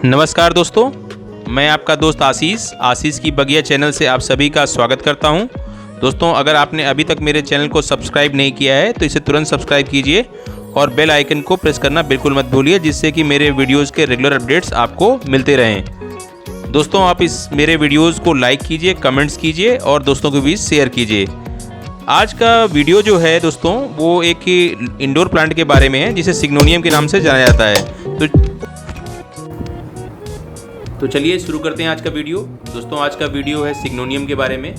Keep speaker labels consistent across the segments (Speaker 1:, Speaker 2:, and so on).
Speaker 1: नमस्कार दोस्तों, मैं आपका दोस्त आशीष की बगिया चैनल से आप सभी का स्वागत करता हूं। दोस्तों, अगर आपने अभी तक मेरे चैनल को सब्सक्राइब नहीं किया है तो इसे तुरंत सब्सक्राइब कीजिए और बेल आइकन को प्रेस करना बिल्कुल मत भूलिए, जिससे कि मेरे वीडियोज़ के रेगुलर अपडेट्स आपको मिलते रहें। दोस्तों, आप इस मेरे वीडियोज़ को लाइक कीजिए, कमेंट्स कीजिए और दोस्तों के बीच शेयर कीजिए। आज का वीडियो जो है दोस्तों, वो एक इंडोर प्लांट के बारे में है जिसे सिग्नोनियम के नाम से जाना जाता है। तो चलिए शुरू करते हैं आज का वीडियो। दोस्तों, आज का वीडियो है सिग्नोनियम के बारे में।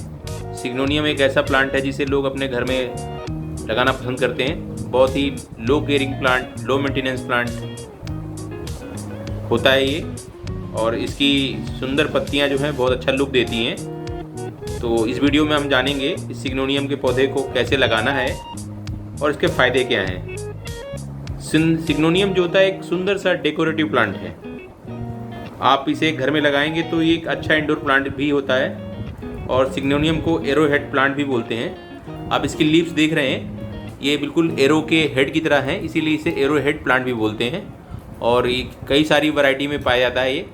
Speaker 1: सिग्नोनियम एक ऐसा प्लांट है जिसे लोग अपने घर में लगाना पसंद करते हैं। बहुत ही low caring plant, low maintenance plant होता है ये, और इसकी सुंदर पत्तियां जो हैं बहुत अच्छा लुक देती हैं। तो इस वीडियो में हम जानेंगे इस सिग्नोनियम के पौधे को कैसे लगाना है और इसके फ़ायदे क्या हैं। सिग्नोनियम जो होता है एक सुंदर सा डेकोरेटिव प्लांट है। आप इसे घर में लगाएंगे तो ये एक अच्छा इंडोर प्लांट भी होता है, और सिग्नोनियम को एरो हेड प्लांट भी बोलते हैं। आप इसकी लीव्स देख रहे हैं, ये बिल्कुल एरो के हेड की तरह हैं, इसीलिए इसे एरो हेड प्लांट भी बोलते हैं। और ये कई सारी वैरायटी में पाया जाता है, ये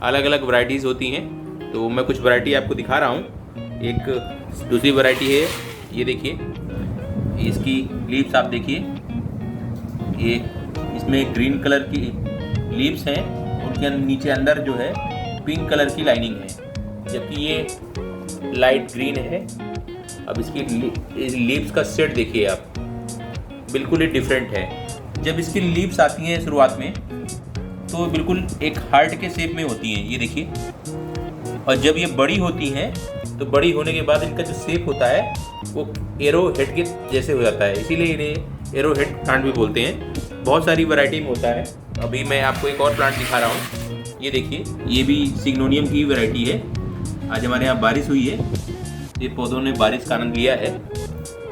Speaker 1: अलग अलग वैरायटीज़ होती हैं। तो मैं कुछ वैरायटी आपको दिखा रहा हूँ। एक दूसरी वैरायटी है, ये देखिए, इसकी लीव्स आप देखिए, ये इसमें ग्रीन कलर की लीव्स हैं, उनके नीचे अंदर जो है पिंक कलर की लाइनिंग है, जबकि ये लाइट ग्रीन है। अब इसकी लीव्स का सेट देखिए आप, बिल्कुल ही डिफरेंट है। जब इसकी लीव्स आती हैं शुरुआत में तो बिल्कुल एक हार्ट के शेप में होती हैं, ये देखिए। और जब ये बड़ी होती हैं तो बड़ी होने के बाद इनका जो शेप होता है वो एरो हेड के जैसे हो जाता है, इसीलिए इन्हें एरो हेड प्लांट भी बोलते हैं। बहुत सारी वैरायटी में होता है। अभी मैं आपको एक और प्लांट दिखा रहा हूँ, ये देखिए, ये भी सिग्नोनियम की वैरायटी है। आज हमारे यहाँ बारिश हुई है, ये पौधों ने बारिश का आनंद लिया है।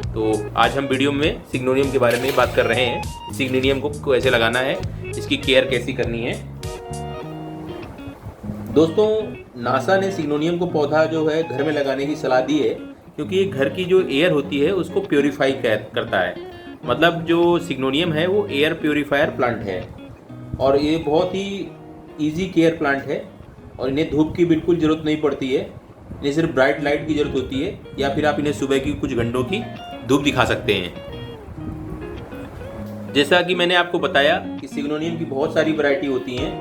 Speaker 1: तो आज हम वीडियो में सिग्नोनियम के बारे में बात कर रहे हैं। सिग्नोनियम को कैसे लगाना है, इसकी केयर कैसी करनी है। दोस्तों, नासा ने सिग्नोनियम को पौधा जो है घर में लगाने की सलाह दी है, क्योंकि ये घर की जो एयर होती है उसको प्योरीफाई करता है। मतलब जो सिग्नोनियम है वो एयर प्योरीफायर प्लांट है, और ये बहुत ही इजी केयर प्लांट है। और इन्हें धूप की बिल्कुल ज़रूरत नहीं पड़ती है, इन्हें सिर्फ ब्राइट लाइट की ज़रूरत होती है, या फिर आप इन्हें सुबह की कुछ घंटों की धूप दिखा सकते हैं। जैसा कि मैंने आपको बताया कि सिग्नोनियम की बहुत सारी वैरायटी होती हैं,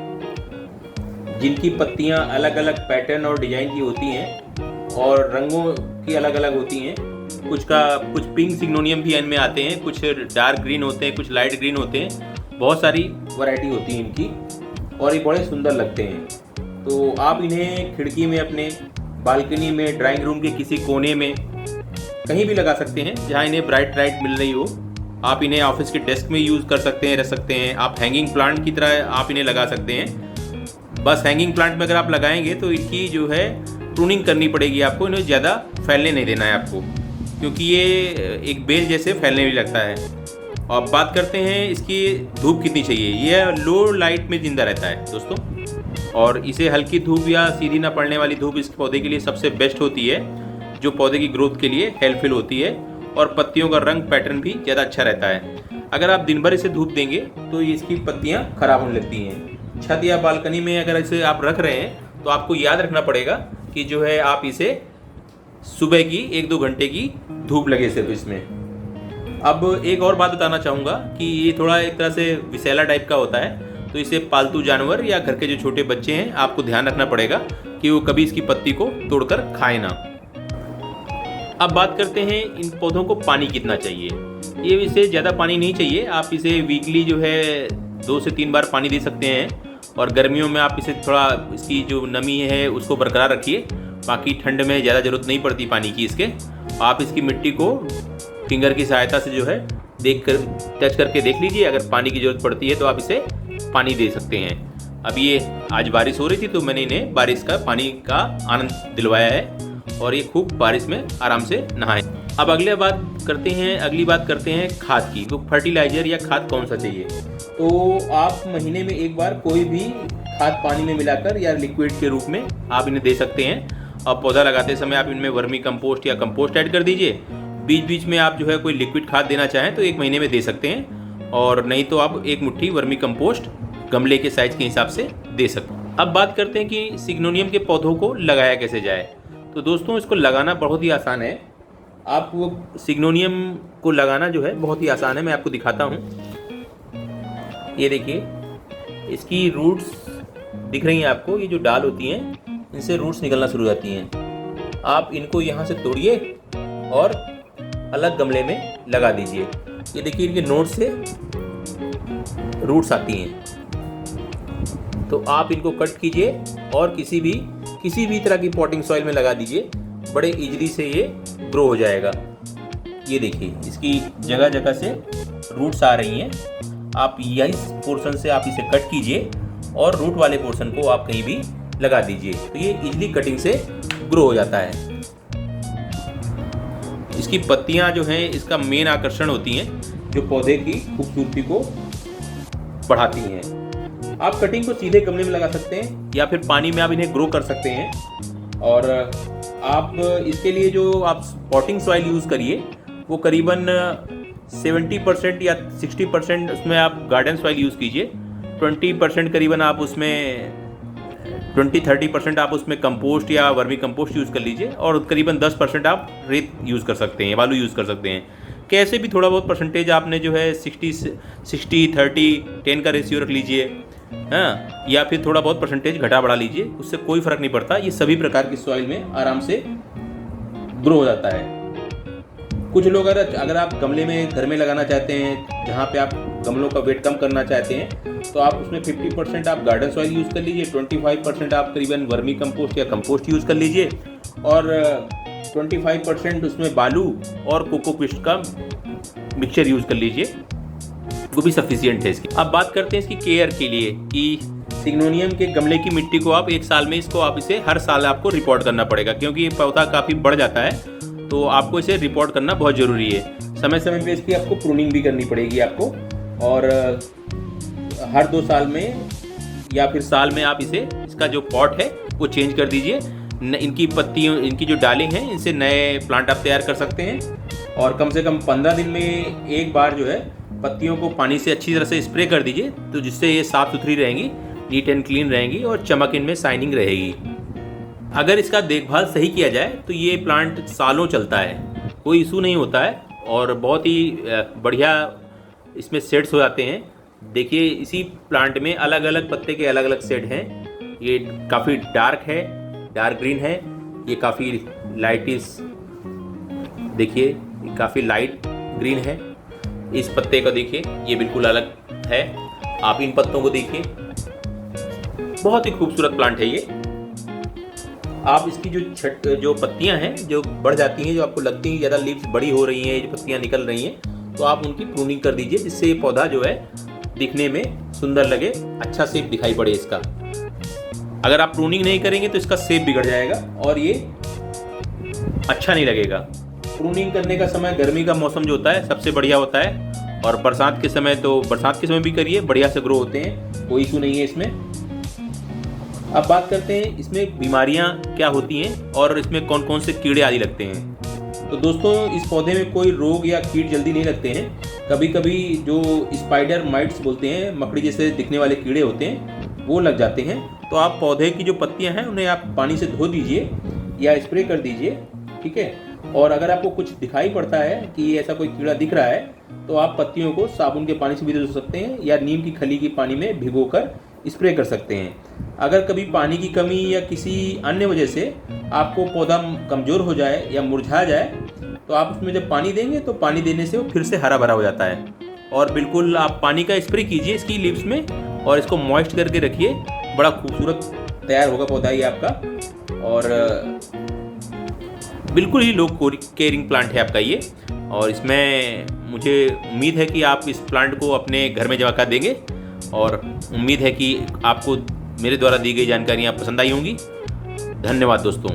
Speaker 1: जिनकी पत्तियां अलग अलग पैटर्न और डिजाइन की होती हैं और रंगों की अलग अलग होती हैं। कुछ पिंक सिग्नोनियम भी इनमें आते हैं, कुछ डार्क ग्रीन होते हैं, कुछ लाइट ग्रीन होते हैं। बहुत सारी वैरायटी होती है इनकी, और ये बड़े सुंदर लगते हैं। तो आप इन्हें खिड़की में, अपने बालकनी में, ड्राइंग रूम के किसी कोने में, कहीं भी लगा सकते हैं जहाँ इन्हें ब्राइट लाइट मिल रही हो। आप इन्हें ऑफिस के डेस्क में यूज़ कर सकते हैं, रख सकते हैं। आप हैंगिंग प्लांट की तरह आप इन्हें लगा सकते हैं। बस हैंगिंग प्लांट में अगर आप लगाएंगे तो इनकी जो है प्रूनिंग करनी पड़ेगी आपको, इन्हें ज़्यादा फैलने नहीं देना है आपको, क्योंकि ये एक बेल जैसे फैलने भी लगता है। और बात करते हैं इसकी धूप कितनी चाहिए। ये लो लाइट में ज़िंदा रहता है दोस्तों, और इसे हल्की धूप या सीधी ना पड़ने वाली धूप इस पौधे के लिए सबसे बेस्ट होती है, जो पौधे की ग्रोथ के लिए हेल्पफुल होती है। और पत्तियों का रंग पैटर्न भी ज़्यादा अच्छा रहता है। अगर आप दिन भर इसे धूप देंगे तो इसकी पत्तियाँ खराब होने लगती हैं। छत या बालकनी में अगर इसे आप रख रहे हैं तो आपको याद रखना पड़ेगा कि जो है आप इसे सुबह की 1-2 घंटे की धूप लगे सिर्फ इसमें। अब एक और बात बताना चाहूँगा कि ये थोड़ा एक तरह से विषैला टाइप का होता है, तो इसे पालतू जानवर या घर के जो छोटे बच्चे हैं, आपको ध्यान रखना पड़ेगा कि वो कभी इसकी पत्ती को तोड़कर खाए ना। अब बात करते हैं इन पौधों को पानी कितना चाहिए। ये इसे ज़्यादा पानी नहीं चाहिए। आप इसे वीकली जो है 2 से 3 बार पानी दे सकते हैं, और गर्मियों में आप इसे थोड़ा, इसकी जो नमी है उसको बरकरार रखिए। बाकी ठंड में ज़्यादा ज़रूरत नहीं पड़ती पानी की इसके। आप इसकी मिट्टी को फिंगर की सहायता से जो है टच करके देख लीजिए। अगर पानी की ज़रूरत पड़ती है तो आप इसे पानी दे सकते हैं। अब ये आज बारिश हो रही थी तो मैंने इन्हें बारिश का पानी का आनंद दिलवाया है, और ये खूब बारिश में आराम से नहाएं। अब अगली बात करते हैं खाद की। तो फर्टिलाइज़र या खाद कौन सा चाहिए। तो आप महीने में एक बार कोई भी खाद पानी में मिलाकर या लिक्विड के रूप में आप इन्हें दे सकते हैं। अब पौधा लगाते समय आप इनमें वर्मी कंपोस्ट या कंपोस्ट ऐड कर दीजिए। बीच बीच में आप जो है कोई लिक्विड खाद देना चाहें तो 1 महीने में दे सकते हैं, और नहीं तो आप 1 मुट्ठी वर्मी कंपोस्ट गमले के साइज के हिसाब से दे सकते हैं। अब बात करते हैं कि सिग्नोनियम के पौधों को लगाया कैसे जाए। तो दोस्तों, इसको लगाना बहुत ही आसान है। आप वो सिग्नोनियम को लगाना जो है बहुत ही आसान है। मैं आपको दिखाता हूँ। ये देखिए, इसकी रूट्स दिख रही हैं आपको। ये जो डाल होती हैं, इनसे रूट्स निकलना शुरू हो जाती हैं। आप इनको यहाँ से तोड़िए और अलग गमले में लगा दीजिए। ये देखिए, इनके नोट से रूट्स आती हैं। तो आप इनको कट कीजिए और किसी भी तरह की पॉटिंग सॉइल में लगा दीजिए। बड़े इजीली से ये ग्रो हो जाएगा। ये देखिए, इसकी जगह जगह से रूट्स आ रही हैं। आप यही पोर्शन से आप इसे कट कीजिए और रूट वाले पोर्शन को आप कहीं भी लगा दीजिए। तो ये इजीली कटिंग से ग्रो हो जाता है। इसकी पत्तियां जो हैं, इसका मेन आकर्षण होती हैं, जो पौधे की खूबसूरती को बढ़ाती हैं। आप कटिंग को सीधे गमले में लगा सकते हैं या फिर पानी में आप इन्हें ग्रो कर सकते हैं। और आप इसके लिए जो आप पॉटिंग सॉइल यूज़ करिए, वो करीबन 70% या 60% उसमें आप गार्डन सॉइल यूज़ कीजिए। 20% करीबन आप उसमें 20-30% आप उसमें कंपोस्ट या वर्मी कंपोस्ट यूज़ कर लीजिए। और करीबन 10% आप रेत यूज़ कर सकते हैं, बालू यूज़ कर सकते हैं। कैसे भी थोड़ा बहुत परसेंटेज आपने जो है 60-30-10 का रेशियो रख लीजिए, हाँ, या फिर थोड़ा बहुत परसेंटेज घटा बढ़ा लीजिए। उससे कोई फ़र्क नहीं पड़ता। ये सभी प्रकार की सॉइल में आराम से ग्रो हो जाता है। कुछ लोग अगर आप गमले में घर में लगाना चाहते हैं, जहाँ पे आप गमलों का वेट कम करना चाहते हैं, तो आप उसमें 50% आप गार्डन सॉइल यूज़ कर लीजिए, 25% आप करीबन वर्मी कंपोस्ट या कंपोस्ट यूज़ कर लीजिए और 25% उसमें बालू और कोकोपीट का मिक्सचर यूज़ कर लीजिए। वो भी सफिशिएंट है इसकी। अब बात करते हैं इसकी केयर के लिए कि सिग्नोनियम के गमले की मिट्टी को आप एक साल में इसे हर साल आपको रिपोर्ट करना पड़ेगा, क्योंकि ये पौधा काफ़ी बढ़ जाता है। तो आपको इसे रिपोर्ट करना बहुत ज़रूरी है। समय समय पे इसकी आपको प्रूनिंग भी करनी पड़ेगी आपको। और हर 2 साल में या फिर साल में आप इसका जो पॉट है वो चेंज कर दीजिए। इनकी पत्तियों, इनकी जो डालें हैं, इनसे नए प्लांट आप तैयार कर सकते हैं। और कम से कम 15 दिन में एक बार जो है पत्तियों को पानी से अच्छी तरह से स्प्रे कर दीजिए, तो जिससे ये साफ़ सुथरी रहेंगी, नीट एंड क्लीन रहेंगी और चमक इनमें शाइनिंग रहेगी। अगर इसका देखभाल सही किया जाए तो ये प्लांट सालों चलता है, कोई इशू नहीं होता है और बहुत ही बढ़िया इसमें शेड्स हो जाते हैं। देखिए, इसी प्लांट में अलग अलग पत्ते के अलग अलग शेड हैं। ये काफ़ी डार्क है, डार्क ग्रीन है। ये काफ़ी लाइटिश, देखिए ये काफ़ी लाइट ग्रीन है। इस पत्ते का देखिए, ये बिल्कुल अलग है। आप इन पत्तों को देखिए, बहुत ही खूबसूरत प्लांट है ये। आप इसकी जो पत्तियां हैं, जो बढ़ जाती हैं, जो आपको लगती हैं ज़्यादा लीव्स बड़ी हो रही हैं, जो पत्तियां निकल रही हैं, तो आप उनकी प्रूनिंग कर दीजिए, जिससे ये पौधा जो है दिखने में सुंदर लगे, अच्छा शेप दिखाई पड़े इसका। अगर आप प्रूनिंग नहीं करेंगे तो इसका शेप बिगड़ जाएगा और ये अच्छा नहीं लगेगा। प्रूनिंग करने का समय गर्मी का मौसम जो होता है सबसे बढ़िया होता है। और बरसात के समय भी करिए, बढ़िया से ग्रो होते हैं, कोई इशू नहीं है इसमें। अब बात करते हैं इसमें बीमारियां क्या होती हैं और इसमें कौन कौन से कीड़े आदि लगते हैं। तो दोस्तों, इस पौधे में कोई रोग या कीट जल्दी नहीं लगते हैं। कभी कभी जो स्पाइडर माइट्स बोलते हैं, मकड़ी जैसे दिखने वाले कीड़े होते हैं, वो लग जाते हैं। तो आप पौधे की जो पत्तियां हैं उन्हें आप पानी से धो दीजिए या स्प्रे कर दीजिए, ठीक है। और अगर आपको कुछ दिखाई पड़ता है कि ऐसा कोई कीड़ा दिख रहा है, तो आप पत्तियों को साबुन के पानी से भी धो सकते हैं या नीम की खली की पानी में भिगोकर स्प्रे कर सकते हैं। अगर कभी पानी की कमी या किसी अन्य वजह से आपको पौधा कमज़ोर हो जाए या मुरझा जाए, तो आप उसमें जब पानी देंगे तो पानी देने से वो फिर से हरा भरा हो जाता है। और बिल्कुल आप पानी का स्प्रे कीजिए इसकी लीव्स में और इसको मॉइस्ट करके रखिए। बड़ा खूबसूरत तैयार होगा पौधा ये आपका। और बिल्कुल ही लो केयरिंग प्लांट है आपका ये। और इसमें मुझे उम्मीद है कि आप इस प्लांट को अपने घर में जमा कर देंगे और उम्मीद है कि आपको मेरे द्वारा दी गई जानकारियाँ पसंद आई होंगी। धन्यवाद दोस्तों।